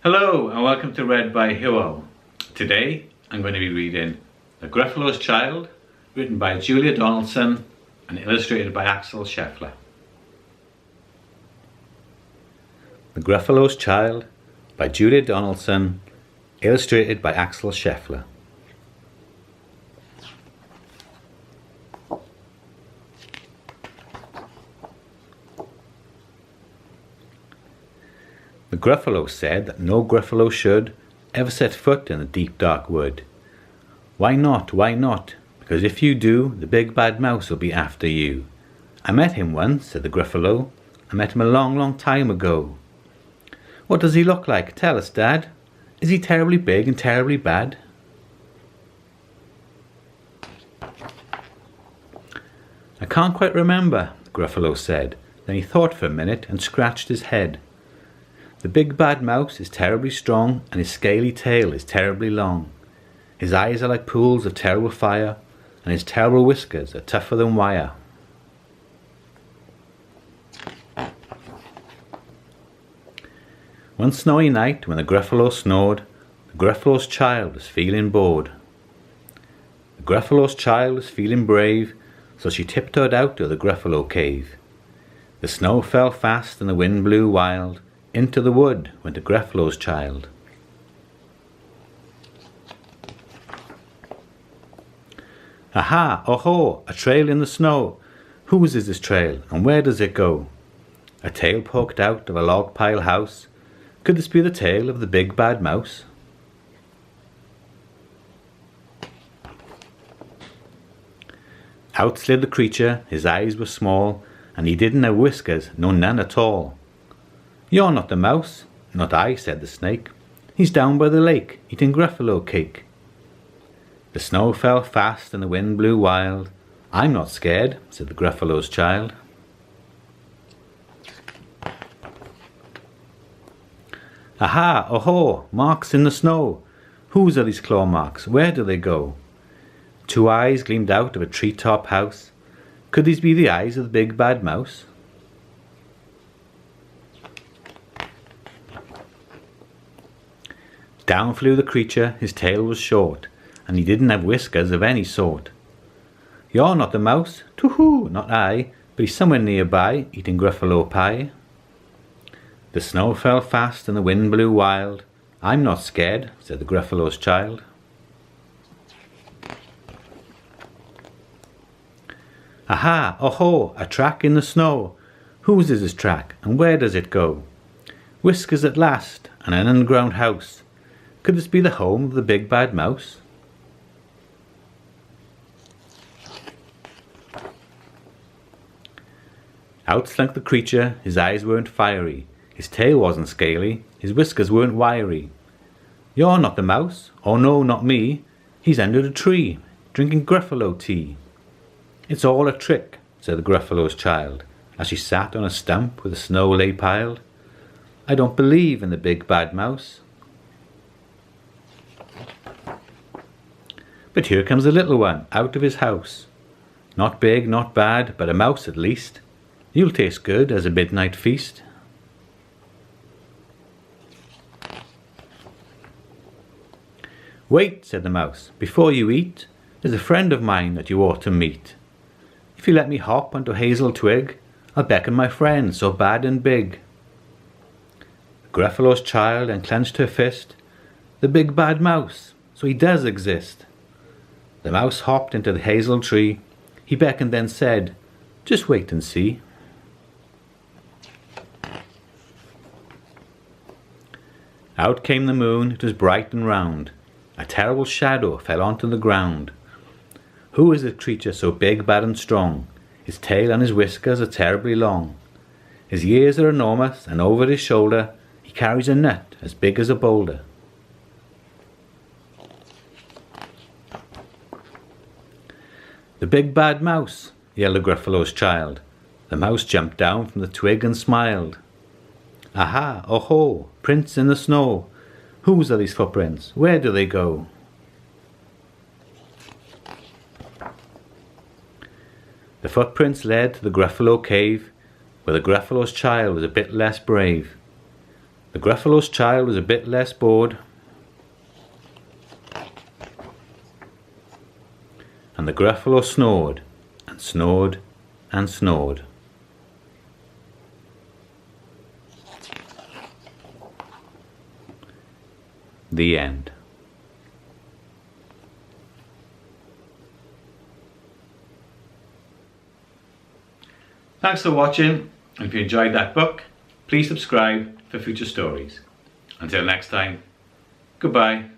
Hello and welcome to Read by Hywel. Today I'm going to be reading The Gruffalo's Child, written by Julia Donaldson and illustrated by Axel Scheffler. The Gruffalo's Child by Julia Donaldson, illustrated by Axel Scheffler. The Gruffalo said that no Gruffalo should ever set foot in the deep dark wood. Why not? Why not? Because if you do, the big bad mouse will be after you. I met him once, said the Gruffalo. I met him a long, long time ago. What does he look like? Tell us, Dad. Is he terribly big and terribly bad? I can't quite remember, the Gruffalo said. Then he thought for a minute and scratched his head. The big bad mouse is terribly strong, and his scaly tail is terribly long. His eyes are like pools of terrible fire, and his terrible whiskers are tougher than wire. One snowy night, when the Gruffalo snored, the Gruffalo's child was feeling bored. The Gruffalo's child was feeling brave, so she tiptoed out of the Gruffalo cave. The snow fell fast and the wind blew wild. Into the wood went the Gruffalo's child. Aha! Oh-ho! A trail in the snow! Whose is this trail, and where does it go? A tail poked out of a log pile house. Could this be the tail of the big bad mouse? Out slid the creature, his eyes were small, and he didn't have whiskers, no none at all. You're not the mouse. Not I, said the snake. He's down by the lake, eating Gruffalo cake. The snow fell fast and the wind blew wild. I'm not scared, said the Gruffalo's child. Aha, oh-ho, marks in the snow. Whose are these claw marks? Where do they go? Two eyes gleamed out of a treetop house. Could these be the eyes of the big bad mouse? Down flew the creature, his tail was short, and he didn't have whiskers of any sort. You're not the mouse, too-hoo, not I, but he's somewhere nearby, eating Gruffalo pie. The snow fell fast and the wind blew wild. I'm not scared, said the Gruffalo's child. Aha, oh-ho, a track in the snow. Whose is this track, and where does it go? Whiskers at last, and an underground house. Could this be the home of the big bad mouse? Out slunk the creature, his eyes weren't fiery, his tail wasn't scaly, his whiskers weren't wiry. You're not the mouse, oh no, not me, he's under the tree, drinking Gruffalo tea. It's all a trick, said the Gruffalo's child, as she sat on a stump where the snow lay piled. I don't believe in the big bad mouse. But here comes the little one, out of his house. Not big, not bad, but a mouse at least. You'll taste good as a midnight feast. Wait, said the mouse, before you eat, there's a friend of mine that you ought to meet. If you let me hop onto a hazel twig, I'll beckon my friend so bad and big. The Gruffalo's child unclenched her fist. The big bad mouse, so he does exist. The mouse hopped into the hazel tree. He beckoned then said, just wait and see. Out came the moon, it was bright and round. A terrible shadow fell onto the ground. Who is this creature so big, bad and strong? His tail and his whiskers are terribly long. His ears are enormous, and over his shoulder he carries a nut as big as a boulder. The big bad mouse, yelled the Gruffalo's child. The mouse jumped down from the twig and smiled. Aha, oh-ho, prints in the snow. Whose are these footprints? Where do they go? The footprints led to the Gruffalo cave, where the Gruffalo's child was a bit less brave. The Gruffalo's child was a bit less bored, and the Gruffalo snored and snored and snored. The end. Thanks for watching, and if you enjoyed that book, please subscribe for future stories. Until next time, goodbye.